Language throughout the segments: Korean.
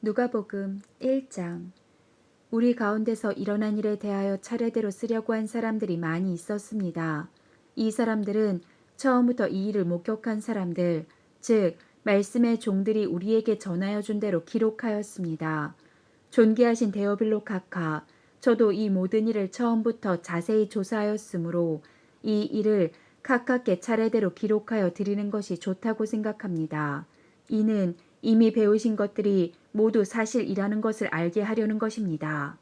누가복음 1장. 우리 가운데서 일어난 일에 대하여 차례대로 쓰려고 한 사람들이 많이 있었습니다. 이 사람들은 처음부터 이 일을 목격한 사람들, 즉 말씀의 종들이 우리에게 전하여 준 대로 기록하였습니다. 존귀하신 데오빌로 카카, 저도 이 모든 일을 처음부터 자세히 조사하였으므로 이 일을 카카께 차례대로 기록하여 드리는 것이 좋다고 생각합니다. 이는 이미 배우신 것들이 모두 사실이라는 것을 알게 하려는 것입니다.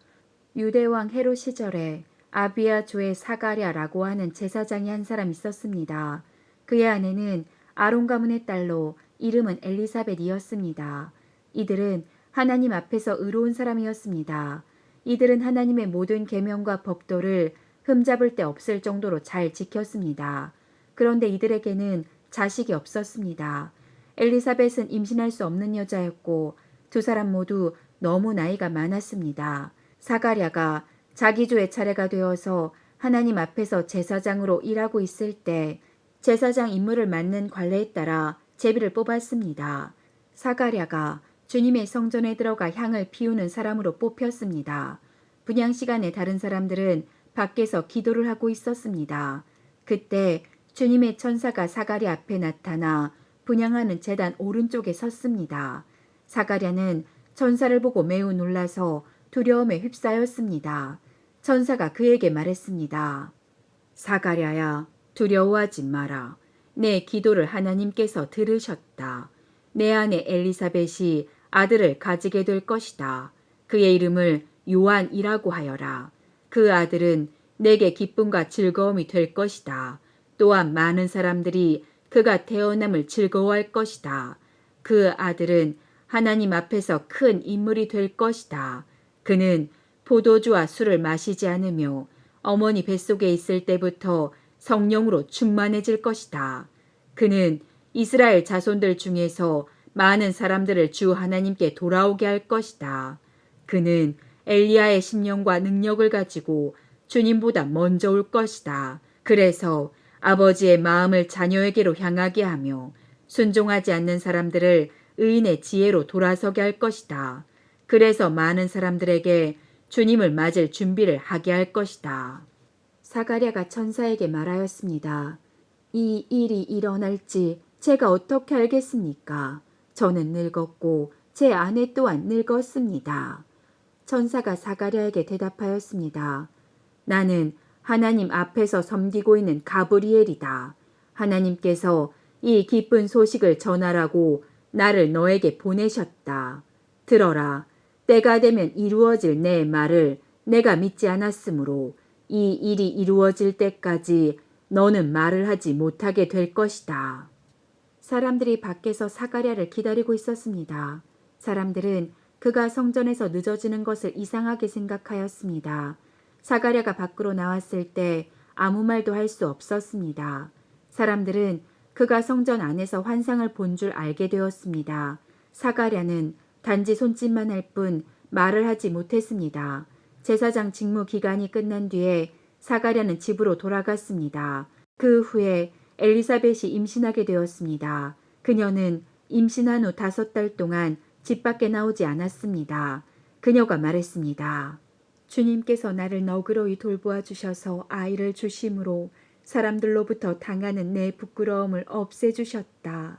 유대왕 헤롯 시절에 아비야 조의 사가랴라고 하는 제사장이 한 사람 있었습니다. 그의 아내는 아론 가문의 딸로 이름은 엘리사벳이었습니다. 이들은 하나님 앞에서 의로운 사람이었습니다. 이들은 하나님의 모든 계명과 법도를 흠잡을 데 없을 정도로 잘 지켰습니다. 그런데 이들에게는 자식이 없었습니다. 엘리사벳은 임신할 수 없는 여자였고 두 사람 모두 너무 나이가 많았습니다. 사가랴가 자기 조의 차례가 되어서 하나님 앞에서 제사장으로 일하고 있을 때 제사장 임무를 맡는 관례에 따라 제비를 뽑았습니다. 사가랴가 주님의 성전에 들어가 향을 피우는 사람으로 뽑혔습니다. 분향 시간에 다른 사람들은 밖에서 기도를 하고 있었습니다. 그때 주님의 천사가 사가랴 앞에 나타나 분향하는 제단 오른쪽에 섰습니다. 사가랴는 천사를 보고 매우 놀라서 두려움에 휩싸였습니다. 천사가 그에게 말했습니다. 사가랴야, 두려워하지 마라. 내 기도를 하나님께서 들으셨다. 내 아내 엘리사벳이 아들을 가지게 될 것이다. 그의 이름을 요한이라고 하여라. 그 아들은 내게 기쁨과 즐거움이 될 것이다. 또한 많은 사람들이 그가 태어남을 즐거워할 것이다. 그 아들은 하나님 앞에서 큰 인물이 될 것이다. 그는 포도주와 술을 마시지 않으며 어머니 뱃속에 있을 때부터 성령으로 충만해질 것이다. 그는 이스라엘 자손들 중에서 많은 사람들을 주 하나님께 돌아오게 할 것이다. 그는 엘리야의 심령과 능력을 가지고 주님보다 먼저 올 것이다. 그래서 아버지의 마음을 자녀에게로 향하게 하며 순종하지 않는 사람들을 의인의 지혜로 돌아서게 할 것이다. 그래서 많은 사람들에게 주님을 맞을 준비를 하게 할 것이다. 사가랴가 천사에게 말하였습니다. 이 일이 일어날지 제가 어떻게 알겠습니까? 저는 늙었고 제 아내 또한 늙었습니다. 천사가 사가랴에게 대답하였습니다. 나는 하나님 앞에서 섬기고 있는 가브리엘이다. 하나님께서 이 기쁜 소식을 전하라고 나를 너에게 보내셨다. 들어라. 때가 되면 이루어질 내 말을 내가 믿지 않았으므로 이 일이 이루어질 때까지 너는 말을 하지 못하게 될 것이다. 사람들이 밖에서 사가랴를 기다리고 있었습니다. 사람들은 그가 성전에서 늦어지는 것을 이상하게 생각하였습니다. 사가랴가 밖으로 나왔을 때 아무 말도 할 수 없었습니다. 사람들은 그가 성전 안에서 환상을 본 줄 알게 되었습니다. 사가랴는 단지 손짓만 할 뿐 말을 하지 못했습니다. 제사장 직무 기간이 끝난 뒤에 사가랴는 집으로 돌아갔습니다. 그 후에 엘리사벳이 임신하게 되었습니다. 그녀는 임신한 후 5달 동안 집 밖에 나오지 않았습니다. 그녀가 말했습니다. 주님께서 나를 너그러이 돌보아 주셔서 아이를 주심으로 사람들로부터 당하는 내 부끄러움을 없애주셨다.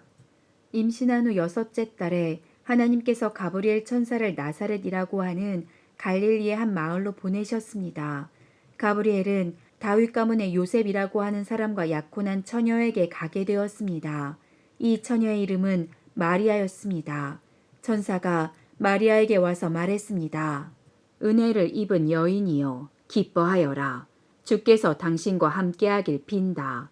임신한 후 6째 달에 하나님께서 가브리엘 천사를 나사렛이라고 하는 갈릴리의 한 마을로 보내셨습니다. 가브리엘은 다윗 가문의 요셉이라고 하는 사람과 약혼한 처녀에게 가게 되었습니다. 이 처녀의 이름은 마리아였습니다. 천사가 마리아에게 와서 말했습니다. 은혜를 입은 여인이여 기뻐하여라. 주께서 당신과 함께하길 빈다.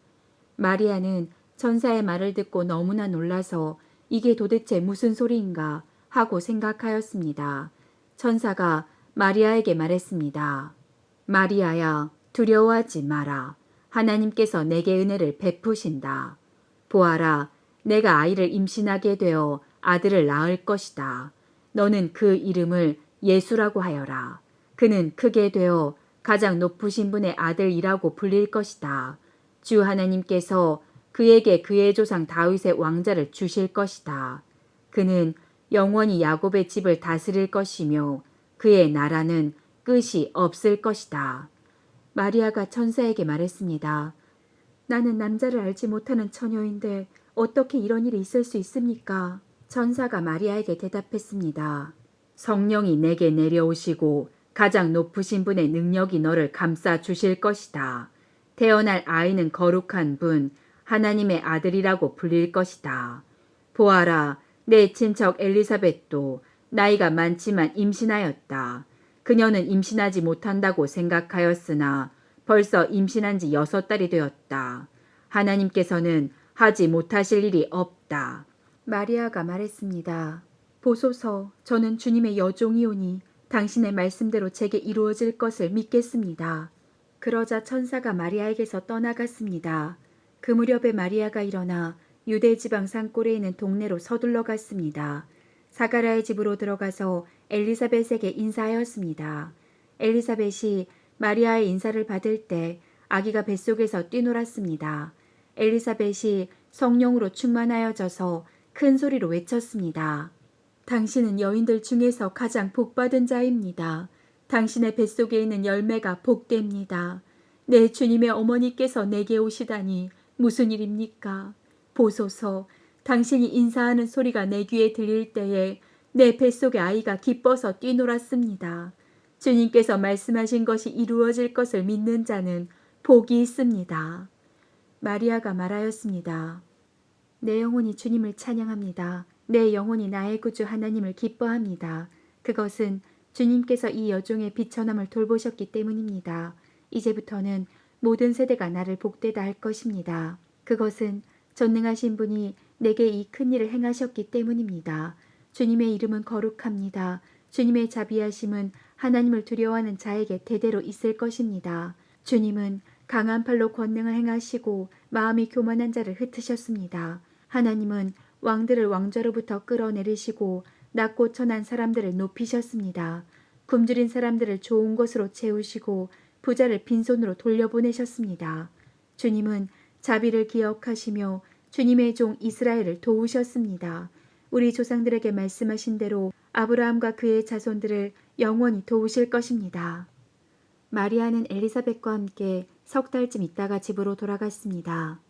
마리아는 천사의 말을 듣고 너무나 놀라서 이게 도대체 무슨 소리인가 하고 생각하였습니다. 천사가 마리아에게 말했습니다. 마리아야, 두려워하지 마라. 하나님께서 내게 은혜를 베푸신다. 보아라, 내가 아이를 임신하게 되어 아들을 낳을 것이다. 너는 그 이름을 예수라고 하여라. 그는 크게 되어 가장 높으신 분의 아들이라고 불릴 것이다. 주 하나님께서 그에게 그의 조상 다윗의 왕자를 주실 것이다. 그는 영원히 야곱의 집을 다스릴 것이며 그의 나라는 끝이 없을 것이다. 마리아가 천사에게 말했습니다. 나는 남자를 알지 못하는 처녀인데 어떻게 이런 일이 있을 수 있습니까? 천사가 마리아에게 대답했습니다. 성령이 내게 내려오시고 가장 높으신 분의 능력이 너를 감싸 주실 것이다. 태어날 아이는 거룩한 분, 하나님의 아들이라고 불릴 것이다. 보아라, 내 친척 엘리사벳도 나이가 많지만 임신하였다. 그녀는 임신하지 못한다고 생각하였으나 벌써 임신한 지 6달이 되었다. 하나님께서는 하지 못하실 일이 없다. 마리아가 말했습니다. 보소서, 저는 주님의 여종이오니 당신의 말씀대로 제게 이루어질 것을 믿겠습니다. 그러자 천사가 마리아에게서 떠나갔습니다. 그 무렵에 마리아가 일어나 유대 지방 산골에 있는 동네로 서둘러 갔습니다. 사가랴의 집으로 들어가서 엘리사벳에게 인사하였습니다. 엘리사벳이 마리아의 인사를 받을 때 아기가 뱃속에서 뛰놀았습니다. 엘리사벳이 성령으로 충만하여져서 큰 소리로 외쳤습니다. 당신은 여인들 중에서 가장 복받은 자입니다. 당신의 뱃속에 있는 열매가 복됩니다. 내 주님의 어머니께서 내게 오시다니 무슨 일입니까? 보소서, 당신이 인사하는 소리가 내 귀에 들릴 때에 내 뱃속의 아이가 기뻐서 뛰놀았습니다. 주님께서 말씀하신 것이 이루어질 것을 믿는 자는 복이 있습니다. 마리아가 말하였습니다. 내 영혼이 주님을 찬양합니다. 내 영혼이 나의 구주 하나님을 기뻐합니다. 그것은 주님께서 이 여종의 비천함을 돌보셨기 때문입니다. 이제부터는 모든 세대가 나를 복되다 할 것입니다. 그것은 전능하신 분이 내게 이 큰일을 행하셨기 때문입니다. 주님의 이름은 거룩합니다. 주님의 자비하심은 하나님을 두려워하는 자에게 대대로 있을 것입니다. 주님은 강한 팔로 권능을 행하시고 마음이 교만한 자를 흩으셨습니다. 하나님은 왕들을 왕좌로부터 끌어내리시고 낮고 천한 사람들을 높이셨습니다. 굶주린 사람들을 좋은 것으로 채우시고 부자를 빈손으로 돌려보내셨습니다. 주님은 자비를 기억하시며 주님의 종 이스라엘을 도우셨습니다. 우리 조상들에게 말씀하신 대로 아브라함과 그의 자손들을 영원히 도우실 것입니다. 마리아는 엘리사벳과 함께 3달쯤 있다가 집으로 돌아갔습니다.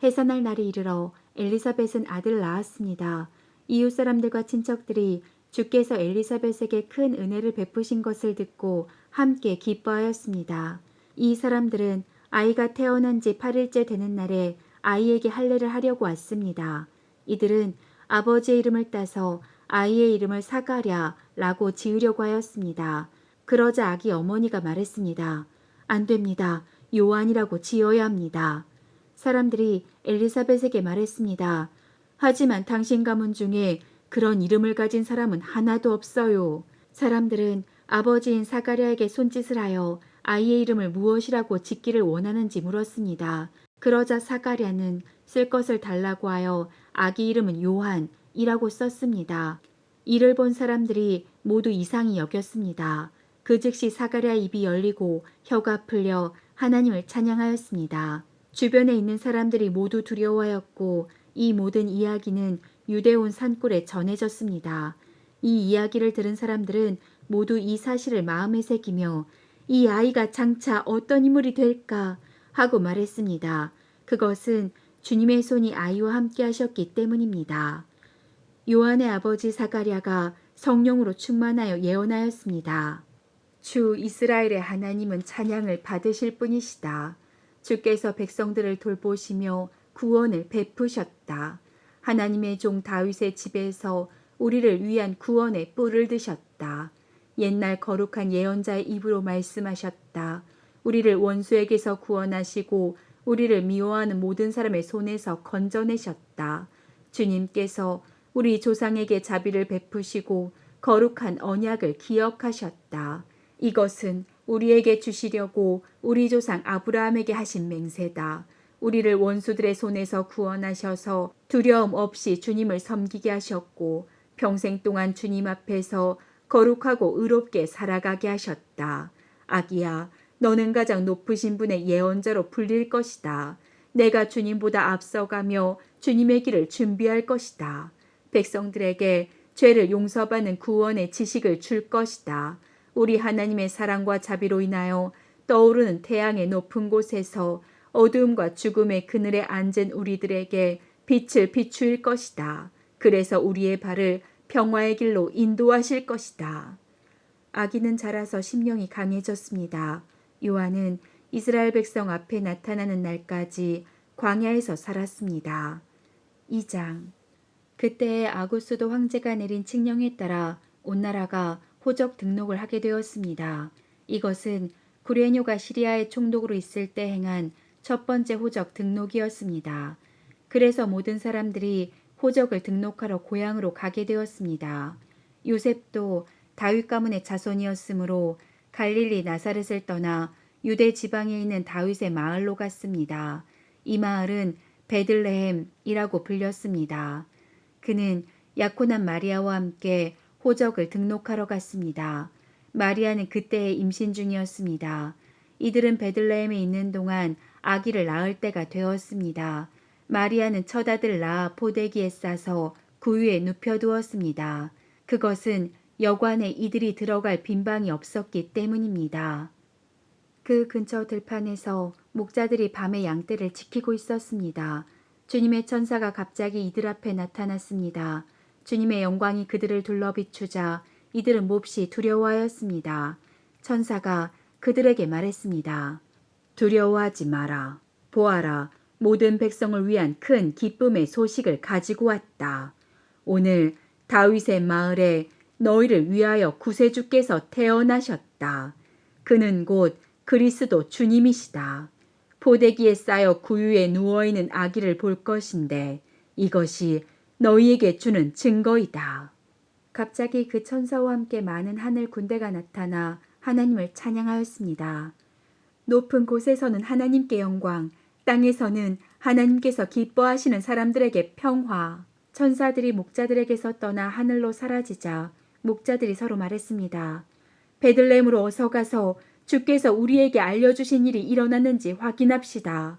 해산할 날이 이르러 엘리사벳은 아들을 낳았습니다. 이웃 사람들과 친척들이 주께서 엘리사벳에게 큰 은혜를 베푸신 것을 듣고 함께 기뻐하였습니다. 이 사람들은 아이가 태어난 지 8일째 되는 날에 아이에게 할례를 하려고 왔습니다. 이들은 아버지의 이름을 따서 아이의 이름을 사가랴라고 지으려고 하였습니다. 그러자 아기 어머니가 말했습니다. 안 됩니다. 요한이라고 지어야 합니다. 사람들이 엘리사벳에게 말했습니다. 하지만 당신 가문 중에 그런 이름을 가진 사람은 하나도 없어요. 사람들은 아버지인 사가랴에게 손짓을 하여 아이의 이름을 무엇이라고 짓기를 원하는지 물었습니다. 그러자 사가랴는 쓸 것을 달라고 하여 아기 이름은 요한이라고 썼습니다. 이를 본 사람들이 모두 이상히 여겼습니다. 그 즉시 사가랴 입이 열리고 혀가 풀려 하나님을 찬양하였습니다. 주변에 있는 사람들이 모두 두려워하였고 이 모든 이야기는 유대온 산골에 전해졌습니다. 이 이야기를 들은 사람들은 모두 이 사실을 마음에 새기며 이 아이가 장차 어떤 인물이 될까 하고 말했습니다. 그것은 주님의 손이 아이와 함께 하셨기 때문입니다. 요한의 아버지 사가랴가 성령으로 충만하여 예언하였습니다. 주 이스라엘의 하나님은 찬양을 받으실 분이시다. 주께서 백성들을 돌보시며 구원을 베푸셨다. 하나님의 종 다윗의 집에서 우리를 위한 구원의 뿔을 드셨다. 옛날 거룩한 예언자의 입으로 말씀하셨다. 우리를 원수에게서 구원하시고 우리를 미워하는 모든 사람의 손에서 건져내셨다. 주님께서 우리 조상에게 자비를 베푸시고 거룩한 언약을 기억하셨다. 이것은 우리에게 주시려고 우리 조상 아브라함에게 하신 맹세다. 우리를 원수들의 손에서 구원하셔서 두려움 없이 주님을 섬기게 하셨고 평생 동안 주님 앞에서 거룩하고 의롭게 살아가게 하셨다. 아기야, 너는 가장 높으신 분의 예언자로 불릴 것이다. 내가 주님보다 앞서가며 주님의 길을 준비할 것이다. 백성들에게 죄를 용서받는 구원의 지식을 줄 것이다. 우리 하나님의 사랑과 자비로 인하여 떠오르는 태양의 높은 곳에서 어두움과 죽음의 그늘에 앉은 우리들에게 빛을 비추일 것이다. 그래서 우리의 발을 평화의 길로 인도하실 것이다. 아기는 자라서 심령이 강해졌습니다. 요한은 이스라엘 백성 앞에 나타나는 날까지 광야에서 살았습니다. 2장. 그때에 아구스도 황제가 내린 칙령에 따라 온 나라가 호적 등록을 하게 되었습니다. 이것은 구레뇨가 시리아의 총독으로 있을 때 행한 첫 번째 호적 등록이었습니다. 그래서 모든 사람들이 호적을 등록하러 고향으로 가게 되었습니다. 요셉도 다윗 가문의 자손이었으므로 갈릴리 나사렛을 떠나 유대 지방에 있는 다윗의 마을로 갔습니다. 이 마을은 베들레헴이라고 불렸습니다. 그는 약혼한 마리아와 함께 호적을 등록하러 갔습니다. 마리아는 그때에 임신 중이었습니다. 이들은 베들레헴에 있는 동안 아기를 낳을 때가 되었습니다. 마리아는 첫 아들을 낳아 포대기에 싸서 구유에 눕혀두었습니다. 그것은 여관에 이들이 들어갈 빈방이 없었기 때문입니다. 그 근처 들판에서 목자들이 밤에 양떼를 지키고 있었습니다. 주님의 천사가 갑자기 이들 앞에 나타났습니다. 주님의 영광이 그들을 둘러 비추자 이들은 몹시 두려워하였습니다. 천사가 그들에게 말했습니다. 두려워하지 마라. 보아라, 모든 백성을 위한 큰 기쁨의 소식을 가지고 왔다. 오늘 다윗의 마을에 너희를 위하여 구세주께서 태어나셨다. 그는 곧 그리스도 주님이시다. 포대기에 쌓여 구유에 누워있는 아기를 볼 것인데 이것이 너희에게 주는 증거이다. 갑자기 그 천사와 함께 많은 하늘 군대가 나타나 하나님을 찬양하였습니다. 높은 곳에서는 하나님께 영광, 땅에서는 하나님께서 기뻐하시는 사람들에게 평화. 천사들이 목자들에게서 떠나 하늘로 사라지자 목자들이 서로 말했습니다. 베들레헴으로 어서 가서 주께서 우리에게 알려주신 일이 일어났는지 확인합시다.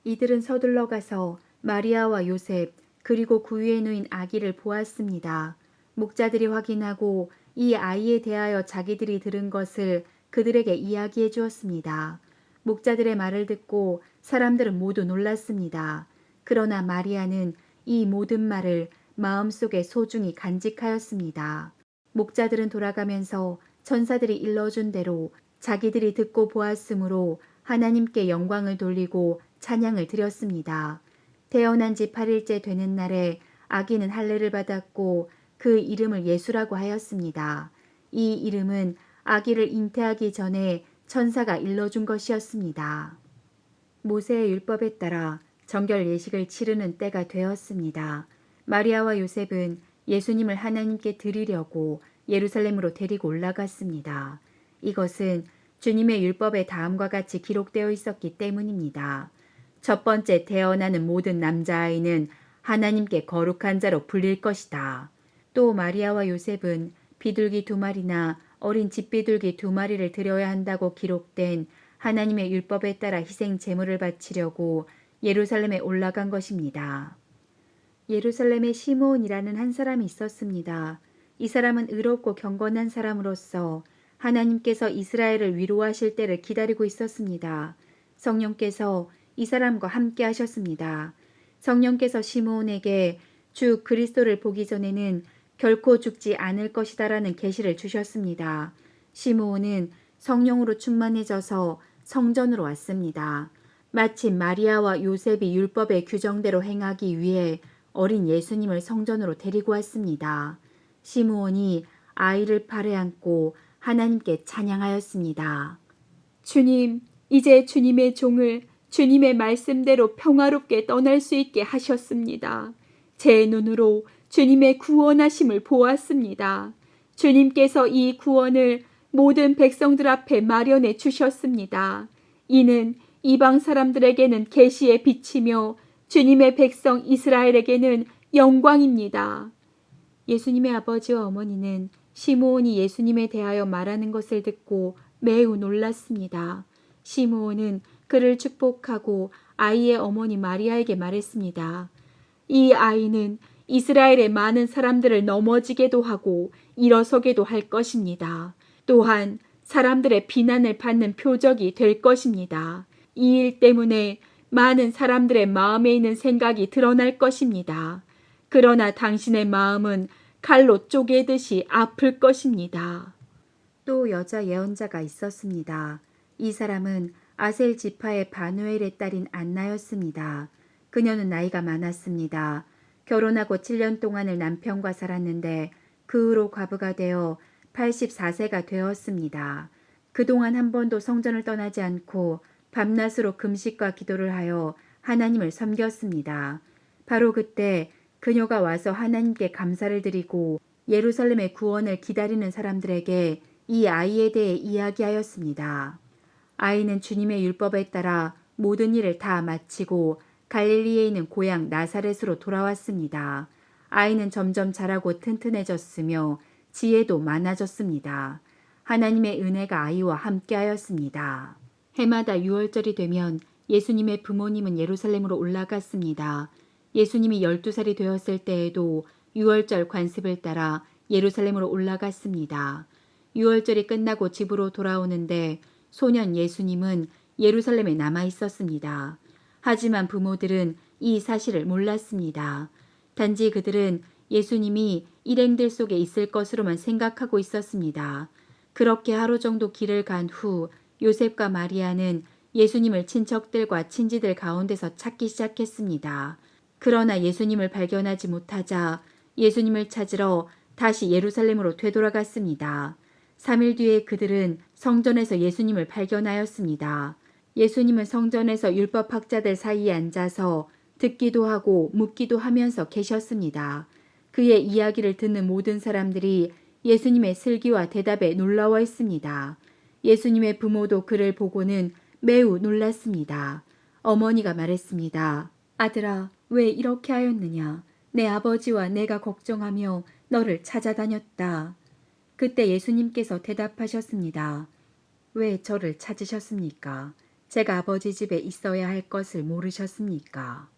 이들은 서둘러 가서 마리아와 요셉 그리고 구유에 누인 아기를 보았습니다. 목자들이 확인하고 이 아이에 대하여 자기들이 들은 것을 그들에게 이야기해 주었습니다. 목자들의 말을 듣고 사람들은 모두 놀랐습니다. 그러나 마리아는 이 모든 말을 마음속에 소중히 간직하였습니다. 목자들은 돌아가면서 천사들이 일러준 대로 자기들이 듣고 보았으므로 하나님께 영광을 돌리고 찬양을 드렸습니다. 태어난 지 8일째 되는 날에 아기는 할례를 받았고 그 이름을 예수라고 하였습니다. 이 이름은 아기를 잉태하기 전에 천사가 일러준 것이었습니다. 모세의 율법에 따라 정결 예식을 치르는 때가 되었습니다. 마리아와 요셉은 예수님을 하나님께 드리려고 예루살렘으로 데리고 올라갔습니다. 이것은 주님의 율법에 다음과 같이 기록되어 있었기 때문입니다. 첫 번째 태어나는 모든 남자아이는 하나님께 거룩한 자로 불릴 것이다. 또 마리아와 요셉은 비둘기 2마리나 어린 집비둘기 2마리를 드려야 한다고 기록된 하나님의 율법에 따라 희생 제물을 바치려고 예루살렘에 올라간 것입니다. 예루살렘에 시므온이라는 한 사람이 있었습니다. 이 사람은 의롭고 경건한 사람으로서 하나님께서 이스라엘을 위로하실 때를 기다리고 있었습니다. 성령께서 이 사람과 함께 하셨습니다. 성령께서 시므온에게 주 그리스도를 보기 전에는 결코 죽지 않을 것이다라는 계시를 주셨습니다. 시므온은 성령으로 충만해져서 성전으로 왔습니다. 마침 마리아와 요셉이 율법의 규정대로 행하기 위해 어린 예수님을 성전으로 데리고 왔습니다. 시므온이 아이를 팔에 안고 하나님께 찬양하였습니다. 주님, 이제 주님의 종을 주님의 말씀대로 평화롭게 떠날 수 있게 하셨습니다. 제 눈으로 주님의 구원하심을 보았습니다. 주님께서 이 구원을 모든 백성들 앞에 마련해 주셨습니다. 이는 이방 사람들에게는 계시의 빛이며 주님의 백성 이스라엘에게는 영광입니다. 예수님의 아버지와 어머니는 시므온이 예수님에 대하여 말하는 것을 듣고 매우 놀랐습니다. 시므온은 그를 축복하고 아이의 어머니 마리아에게 말했습니다. 이 아이는 이스라엘의 많은 사람들을 넘어지게도 하고 일어서게도 할 것입니다. 또한 사람들의 비난을 받는 표적이 될 것입니다. 이 일 때문에 많은 사람들의 마음에 있는 생각이 드러날 것입니다. 그러나 당신의 마음은 칼로 쪼개듯이 아플 것입니다. 또 여자 예언자가 있었습니다. 이 사람은 아셀 지파의 바누엘의 딸인 안나였습니다. 그녀는 나이가 많았습니다. 결혼하고 7년 동안을 남편과 살았는데 그 후로 과부가 되어 84세가 되었습니다. 그동안 한 번도 성전을 떠나지 않고 밤낮으로 금식과 기도를 하여 하나님을 섬겼습니다. 바로 그때 그녀가 와서 하나님께 감사를 드리고 예루살렘의 구원을 기다리는 사람들에게 이 아이에 대해 이야기하였습니다. 아이는 주님의 율법에 따라 모든 일을 다 마치고 갈릴리에 있는 고향 나사렛으로 돌아왔습니다. 아이는 점점 자라고 튼튼해졌으며 지혜도 많아졌습니다. 하나님의 은혜가 아이와 함께하였습니다. 해마다 6월절이 되면 예수님의 부모님은 예루살렘으로 올라갔습니다. 예수님이 12살이 되었을 때에도 6월절 관습을 따라 예루살렘으로 올라갔습니다. 6월절이 끝나고 집으로 돌아오는데 소년 예수님은 예루살렘에 남아 있었습니다. 하지만 부모들은 이 사실을 몰랐습니다. 단지 그들은 예수님이 일행들 속에 있을 것으로만 생각하고 있었습니다. 그렇게 하루 정도 길을 간 후 요셉과 마리아는 예수님을 친척들과 친지들 가운데서 찾기 시작했습니다. 그러나 예수님을 발견하지 못하자 예수님을 찾으러 다시 예루살렘으로 되돌아갔습니다. 3일 뒤에 그들은 성전에서 예수님을 발견하였습니다. 예수님은 성전에서 율법학자들 사이에 앉아서 듣기도 하고 묻기도 하면서 계셨습니다. 그의 이야기를 듣는 모든 사람들이 예수님의 슬기와 대답에 놀라워했습니다. 예수님의 부모도 그를 보고는 매우 놀랐습니다. 어머니가 말했습니다. 아들아, 왜 이렇게 하였느냐? 내 아버지와 내가 걱정하며 너를 찾아다녔다. 그때 예수님께서 대답하셨습니다. 왜 저를 찾으셨습니까? 제가 아버지 집에 있어야 할 것을 모르셨습니까?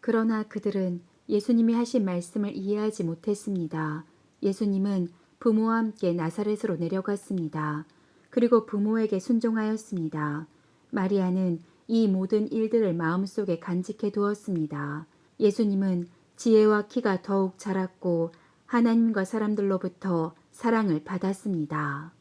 그러나 그들은 예수님이 하신 말씀을 이해하지 못했습니다. 예수님은 부모와 함께 나사렛으로 내려갔습니다. 그리고 부모에게 순종하였습니다. 마리아는 이 모든 일들을 마음속에 간직해 두었습니다. 예수님은 지혜와 키가 더욱 자랐고 하나님과 사람들로부터 사랑을 받았습니다.